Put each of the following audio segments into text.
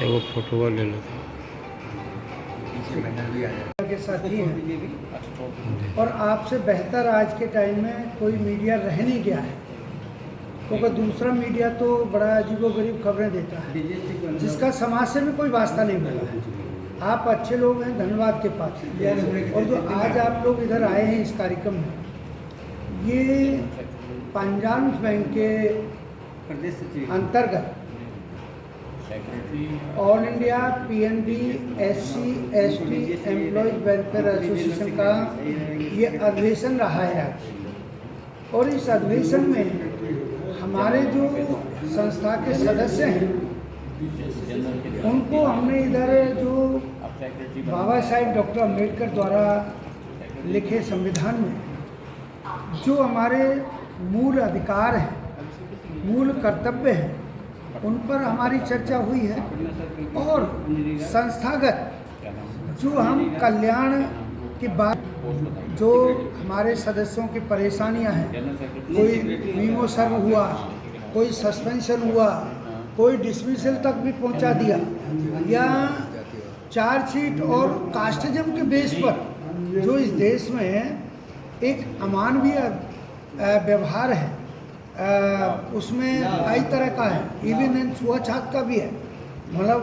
वो फोटो ले लो के साथी हैं और आपसे बेहतर आज के टाइम में कोई मीडिया रह नहीं गया है, क्योंकि दूसरा मीडिया तो बड़ा अजीबोगरीब खबरें देता है जिसका समाज से भी कोई वास्ता नहीं मिला है। आप अच्छे लोग हैं, धन्यवाद के पास। और जो आज आप लोग इधर आए हैं इस कार्यक्रम में, ये पंजाब बैंक के अंतर्गत all India PNB SC ST employees welfare association का ये अधिवेशन रहा है आज। और इस अधिवेशन में हमारे जो संस्था के सदस्य हैं उनको हमने इधर जो बाबा साहेब डॉक्टर अम्बेडकर द्वारा लिखे संविधान में जो हमारे मूल अधिकार हैं, मूल कर्तव्य हैं, उन पर हमारी चर्चा हुई है। और संस्थागत जो हम कल्याण की बात, जो हमारे सदस्यों की परेशानियां हैं, कोई मीमो सर्व हुआ, कोई सस्पेंशन हुआ, कोई डिसमिसल तक भी पहुंचा दिया, या चार्जशीट और कास्टिज्म के बेस पर जो इस देश में एक अमानवीय व्यवहार है, उसमें कई तरह का है, इवन एंड छुआछूत का भी है, मतलब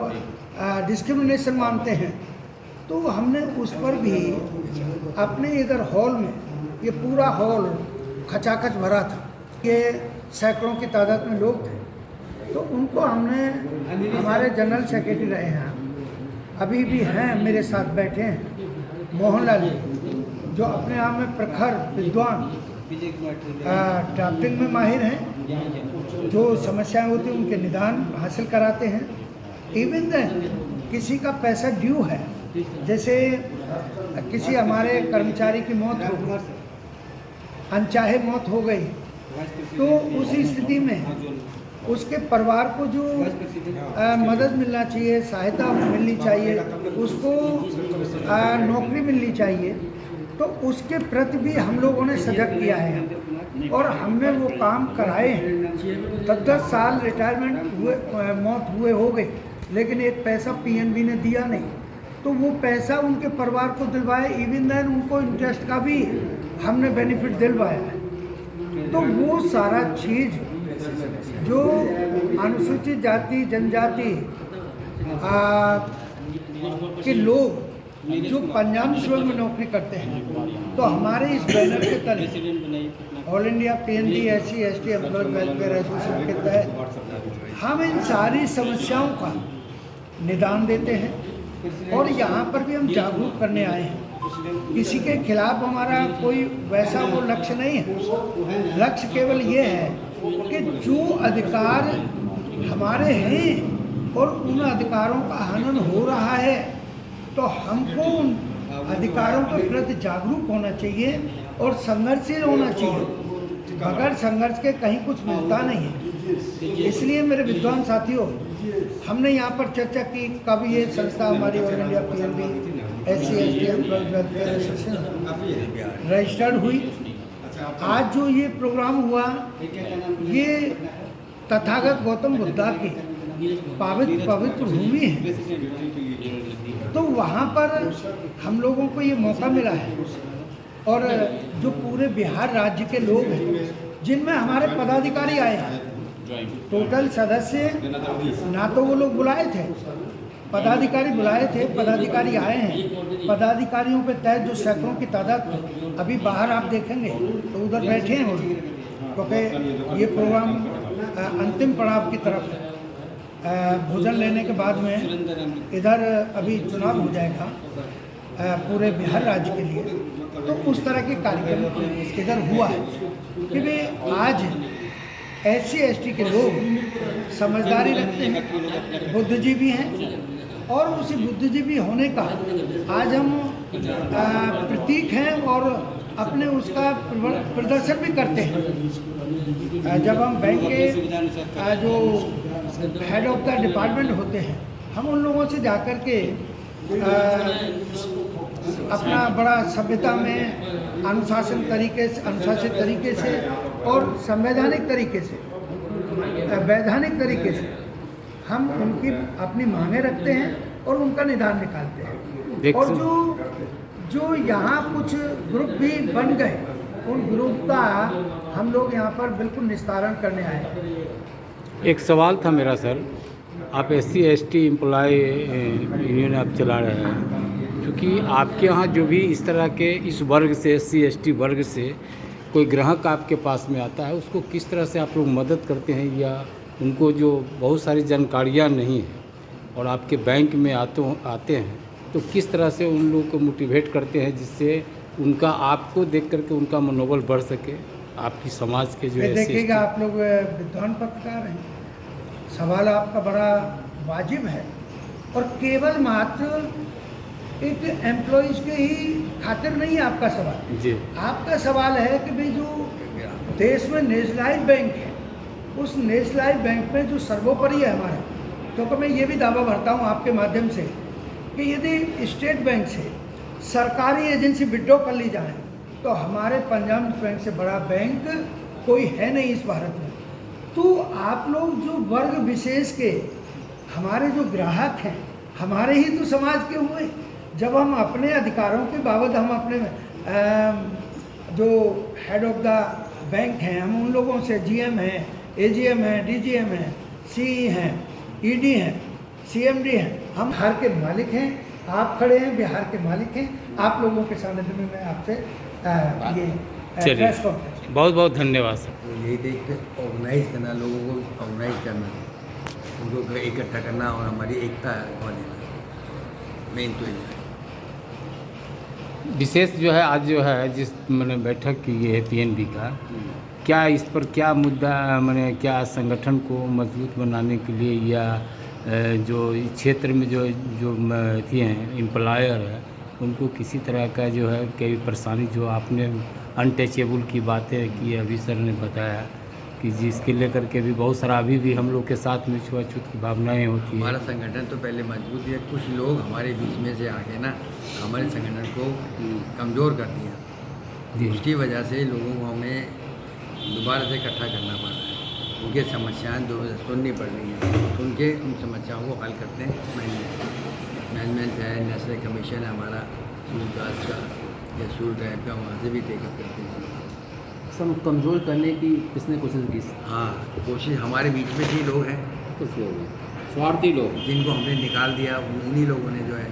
डिस्क्रिमिनेशन मानते हैं। तो हमने उस पर भी अपने इधर हॉल में, ये पूरा हॉल खचाखच भरा था, ये सैकड़ों की तादाद में लोग थे, तो उनको हमने, हमारे जनरल सेक्रेटरी रहे हैं, अभी भी हैं मेरे साथ बैठे हैं, मोहनलाल जी, जो अपने आप में प्रखर विद्वान, ड्राफ्टिंग में माहिर हैं, जो समस्याएं होती हैं उनके निदान हासिल कराते हैं। इवन किसी का पैसा ड्यू है, जैसे किसी हमारे कर्मचारी की मौत हो गई, अनचाहे मौत हो गई, तो उस स्थिति में उसके परिवार को जो मदद मिलना चाहिए, सहायता मिलनी चाहिए, उसको नौकरी मिलनी चाहिए, तो उसके प्रति भी हम लोगों ने सजग किया है और हमने वो काम कराए हैं। 10 साल रिटायरमेंट हुए, मौत हुए हो गई, लेकिन एक पैसा PNB ने दिया नहीं, तो वो पैसा उनके परिवार को दिलवाया, इवन देन उनको इंटरेस्ट का भी हमने बेनिफिट दिलवाया है। तो वो सारा चीज़ जो अनुसूचित जाति जनजाति के लोग जो पंजाब में नौकरी करते हैं, तो हमारे इस बैनर के तले all India PNB SC ST employees welfare association के तहत हम इन सारी समस्याओं का निदान देते हैं और यहाँ पर भी हम जागरूक करने आए हैं। किसी के खिलाफ हमारा कोई वैसा वो लक्ष्य नहीं है, लक्ष्य केवल ये है कि जो अधिकार हमारे हैं और उन अधिकारों का हनन हो रहा है, तो हमको उन अधिकारों के प्रति जागरूक होना चाहिए और संघर्षशील होना चाहिए। बगैर संघर्ष के कहीं कुछ मिलता नहीं है। इसलिए मेरे विद्वान साथियों, हमने यहाँ पर चर्चा की कब ये संस्था हमारी all India PNB SC ST employees welfare association registered हुई। आज जो ये प्रोग्राम हुआ, ये तथागत गौतम बुद्धा की पवित्र भूमि है, तो वहाँ पर हम लोगों को ये मौका मिला है। और जो पूरे बिहार राज्य के लोग हैं, जिनमें हमारे पदाधिकारी आए हैं, टोटल सदस्य ना तो वो लोग बुलाए थे, पदाधिकारी बुलाए थे, पदाधिकारी आए हैं। पदाधिकारियों के तहत जो सैकड़ों की तादाद में, अभी बाहर आप देखेंगे तो उधर बैठे हैं वो, क्योंकि ये प्रोग्राम अंतिम पड़ाव की तरफ है। भोजन लेने के बाद में इधर अभी चुनाव हो जाएगा पूरे बिहार राज्य के लिए, तो उस तरह के कार्यक्रम इधर हुआ है कि भाई आज SC ST के लोग समझदारी रखते हैं, बुद्धिजीवी हैं, और उसी बुद्धिजीवी होने का आज हम प्रतीक हैं और अपने उसका प्रदर्शन भी करते हैं। जब हम बैंक के जो हेड ऑफ द डिपार्टमेंट होते हैं, हम उन लोगों से जाकर के अपना बड़ा सभ्यता में अनुशासित तरीके से और संवैधानिक तरीके से, वैधानिक तरीके से हम उनकी अपनी मांगें रखते हैं और उनका निदान निकालते हैं। और जो यहाँ कुछ ग्रुप भी बन गए, उन ग्रुप का हम लोग यहाँ पर बिल्कुल निस्तारण करने आए हैं। एक सवाल था मेरा सर, आप SC/ST एम्प्लॉय यूनियन आप चला रहे हैं, क्योंकि आपके यहाँ जो भी इस तरह के इस वर्ग से SC/ST वर्ग से कोई ग्राहक आपके पास में आता है, उसको किस तरह से आप लोग मदद करते हैं, या उनको जो बहुत सारी जानकारियाँ नहीं हैं और आपके बैंक में आते हैं, तो किस तरह से उन लोगों को मोटिवेट करते हैं जिससे उनका आपको देख करके उनका मनोबल बढ़ सके, आपकी समाज के जो देखिएगा, आप लोग विद्वान पत्रकार हैं, सवाल आपका बड़ा वाजिब है और केवल मात्र एक एम्प्लॉइज के ही खातिर नहीं है आपका सवाल जी। आपका सवाल है कि भाई जो देश में नेशनलाइज बैंक है, उस नेशनलाइज बैंक में जो सर्वोपरि है हमारा, तो मैं ये भी दावा भरता हूँ आपके माध्यम से कि यदि स्टेट बैंक से सरकारी एजेंसी विड्रॉ कर ली जाए तो हमारे पंजाब बैंक से बड़ा बैंक कोई है नहीं इस भारत में। तो आप लोग जो वर्ग विशेष के हमारे जो ग्राहक हैं, हमारे ही तो समाज के हुए। जब हम अपने अधिकारों के बाबत हम अपने जो हेड ऑफ द बैंक हैं, हम उन लोगों से GM हैं, AGM हैं, DGM हैं, CE हैं, ED हैं, CMD हैं, हम बिहार के मालिक हैं। आप खड़े हैं, बिहार के मालिक हैं। आप लोगों के सानिध्य में मैं आपसे ये प्रेस कॉन्फ्रेंस। बहुत बहुत धन्यवाद सर। तो यही देखते ऑर्गेनाइज करना, लोगों को ऑर्गेनाइज करना, उनको इकट्ठा करना और हमारी एकता और देना, मेन तो यही है। विशेष जो है आज जो है जिस मैंने बैठक की है PNB का, क्या इस पर क्या मुद्दा मैंने क्या संगठन को मजबूत बनाने के लिए या जो इस क्षेत्र में जो थी हैं एम्प्लॉयर है, उनको किसी तरह का जो है कई परेशानी जो आपने अनटचेबल की बातें की अभी सर ने बताया कि जिसके लेकर के भी बहुत सारा अभी भी हम लोग के साथ में छुआछूत की भावनाएं होती हैं। हमारा संगठन तो पहले मजबूत है, कुछ लोग हमारे बीच में से आके ना हमारे संगठन को कमज़ोर कर दिया। उसकी वजह से लोगों को हमें दोबारा से इकट्ठा करना पड़ रहा है। उनके समस्याएं सुननी पड़ रही हैं, उनके उन समस्याओं को हल करते हैं मैनेजमेंट है, नेशनल कमीशन है हमारा सूल कास्ट का या सूल ट्राइब का, वहाँ से भी टेकअप करते हैं। सब कमज़ोर करने की किसने कोशिश की? हाँ, कोशिश हमारे बीच में ही लोग हैं, कुछ लोग हैं स्वार्थी लोग, जिनको हमने निकाल दिया। उन्हीं लोगों ने जो है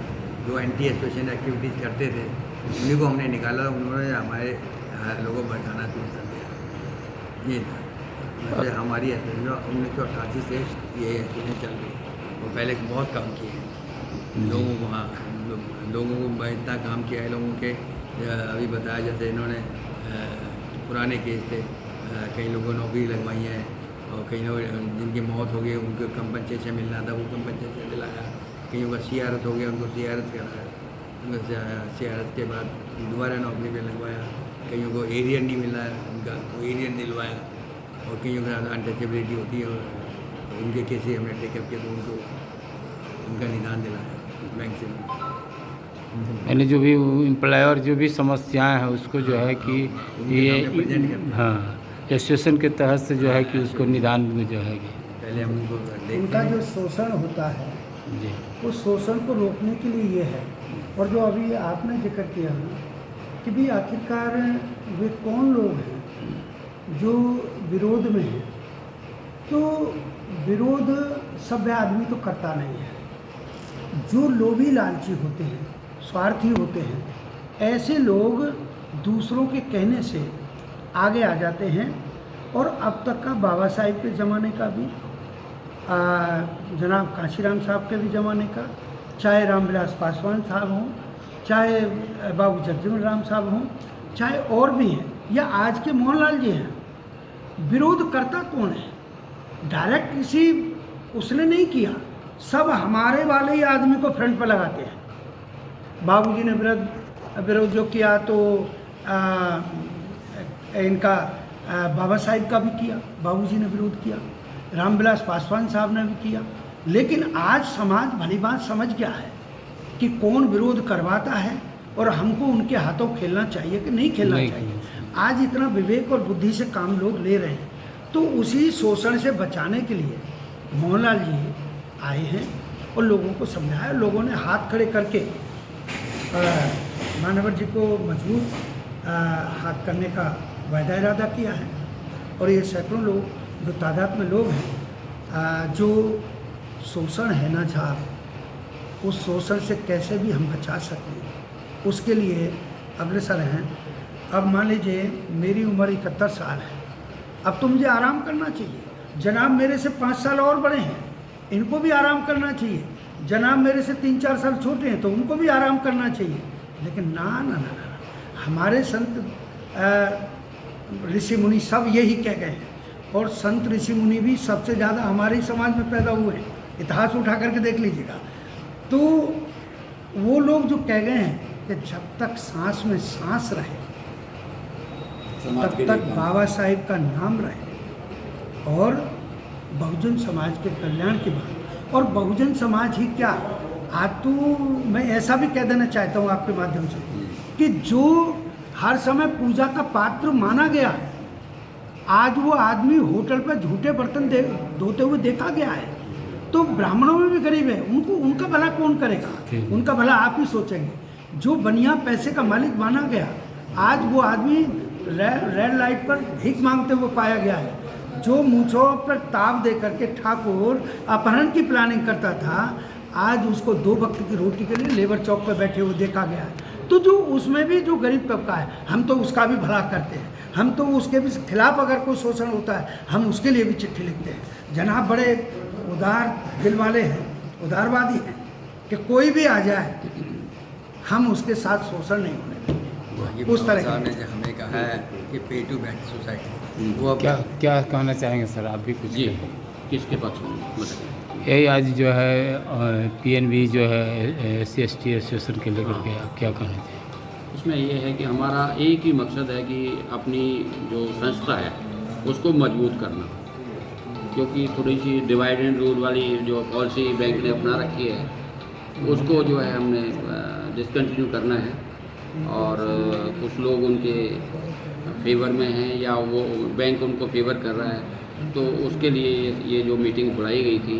जो एंटी एसोसिएशन एक्टिविटीज़ करते थे, उन्हीं को हमने निकाला। उन्होंने हमारे लोगों को भड़काना शुरू कर दिया। ये था वैसे हमारी एसोसिएशन 1988 से ये एसोसिएशन चल रही है। वो पहले बहुत काम किए हैं लोगों को, हाँ लोगों को इतना काम किया है लोगों के। अभी बताया जैसे इन्होंने पुराने केस थे, कई लोगों ने नौकरी लगवाई है और कई लोग जिनकी मौत हो गई उनको कंपनसेशन मिलना था, वो कंपनसेशन दिलाया। कईयों का CRS हो गया, उनको CRS कराया, उनको CRS के बाद दोबारा नौकरी पे लगवाया। कईयों को एरियर नहीं मिला है, उनका वो एरियर दिलवाया। और कईयों का अनटचेबिलिटी होती है और उनके केसेस हमने टेकअप किया तो उनको उनका निदान दिलाया बैंक से। यानी जो भी एम्प्लॉयर जो भी समस्याएं हैं उसको जो है कि ये हाँ एसोसिएशन के तहत से जो है कि उसको निदान में जो है कि पहले हम उनको उनका जो शोषण होता है जी, उस शोषण को रोकने के लिए ये है। और जो अभी आपने जिक्र किया कि भी आखिरकार वे कौन लोग हैं जो विरोध में हैं, तो विरोध सभ्य आदमी तो करता नहीं है। जो लोभी लालची होते हैं, स्वार्थी होते हैं, ऐसे लोग दूसरों के कहने से आगे आ जाते हैं। और अब तक का बाबा साहिब के ज़माने का भी, जनाब काशीराम साहब के भी ज़माने का, चाहे रामविलास पासवान साहब हों, चाहे बाबू जगजीवन राम साहब हों, चाहे और भी हैं, या आज के मोहनलाल जी हैं, विरोध करता कौन है? डायरेक्ट किसी उसने नहीं किया, सब हमारे वाले ही आदमी को फ्रंट पर लगाते हैं। बाबूजी ने विरोध जो किया तो इनका बाबा साहिब का भी किया, बाबूजी ने विरोध किया, रामविलास पासवान साहब ने भी किया। लेकिन आज समाज भली बात समझ गया है कि कौन विरोध करवाता है और हमको उनके हाथों खेलना चाहिए कि नहीं खेलना चाहिए। आज इतना विवेक और बुद्धि से काम लोग ले रहे हैं, तो उसी शोषण से बचाने के लिए मोहनलाल जी आए हैं और लोगों को समझाया। लोगों ने हाथ खड़े करके मानवर जी को मजबूत हाथ करने का वायदा इरादा किया है। और ये सैकड़ों लोग जो तादाद में लोग हैं, जो शोषण है ना झार, उस शोषण से कैसे भी हम बचा सकें उसके लिए अग्रसर हैं। अब मान लीजिए मेरी उम्र 71 साल है, अब तो मुझे आराम करना चाहिए। जनाब मेरे से 5 साल और बड़े हैं, इनको भी आराम करना चाहिए। जनाब मेरे से 3-4 साल छोटे हैं तो उनको भी आराम करना चाहिए। लेकिन ना ना ना ना, हमारे संत ऋषि मुनि सब यही कह गए हैं। और संत ऋषि मुनि भी सबसे ज़्यादा हमारे ही समाज में पैदा हुए हैं, इतिहास उठा करके देख लीजिएगा। तो वो लोग जो कह गए हैं कि जब तक सांस में सांस रहे तब तक बाबा साहिब का नाम रहे और बहुजन समाज के कल्याण की बात। और बहुजन समाज ही क्या, आज तो मैं ऐसा भी कह देना चाहता हूँ आपके माध्यम से कि जो हर समय पूजा का पात्र माना गया, आज वो आदमी होटल पर झूठे बर्तन धोते हुए देखा गया है। तो ब्राह्मणों में भी गरीब है, उनका भला कौन करेगा? उनका भला आप ही सोचेंगे। जो बनिया पैसे का मालिक माना गया, आज वो आदमी रेड लाइट पर भीख मांगते हुए पाया गया है। जो मूंछों पर ताव दे करके ठाकुर अपहरण की प्लानिंग करता था, आज उसको 2 वक्त की रोटी के लिए लेबर चौक पर बैठे हुए देखा गया है। तो जो उसमें भी जो गरीब तबका है, हम तो उसका भी भला करते हैं। हम तो उसके भी खिलाफ अगर कोई शोषण होता है, हम उसके लिए भी चिट्ठी लिखते हैं। जनाब बड़े उदार दिल वाले हैं, उदारवादी हैं कि कोई भी आ जाए हम उसके साथ शोषण नहीं होने देंगे। उस तरह ने जो हमें कहा है कि पे टू बैक सोसाइटी, वो क्या कहना चाहेंगे सर, आप भी कुछ? जी, किसके पक्ष में बताइए। यही आज जो है PNB जो है SC/ST एसोसिएशन के लेकर के आप क्या कहना चाहिए? इसमें ये है कि हमारा एक ही मकसद है कि अपनी जो संस्था है उसको मजबूत करना, क्योंकि थोड़ी सी डिवाइड एंड रूल वाली जो पॉलिसी बैंक ने अपना रखी है उसको जो है हमने डिसकंटिन्यू करना है। और कुछ लोग उनके फेवर में हैं या वो बैंक उनको फेवर कर रहा है, तो उसके लिए ये जो मीटिंग बुलाई गई थी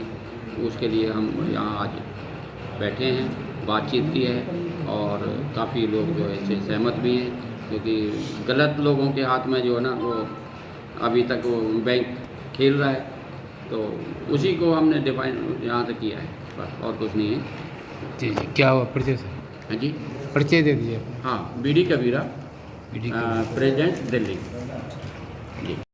उसके लिए हम यहाँ आज बैठे हैं, बातचीत की है और काफ़ी लोग जो है इससे सहमत भी हैं, क्योंकि गलत लोगों के हाथ में जो है ना वो अभी तक वो बैंक खेल रहा है। तो उसी को हमने डिफाइन यहाँ तक किया है, बस और कुछ नहीं है। जी जी, क्या हुआ परिचय सर? हाँ जी, परिचय दे दीजिए। हाँ, BD कबीरा, BD प्रेसिडेंट दिल्ली। जी।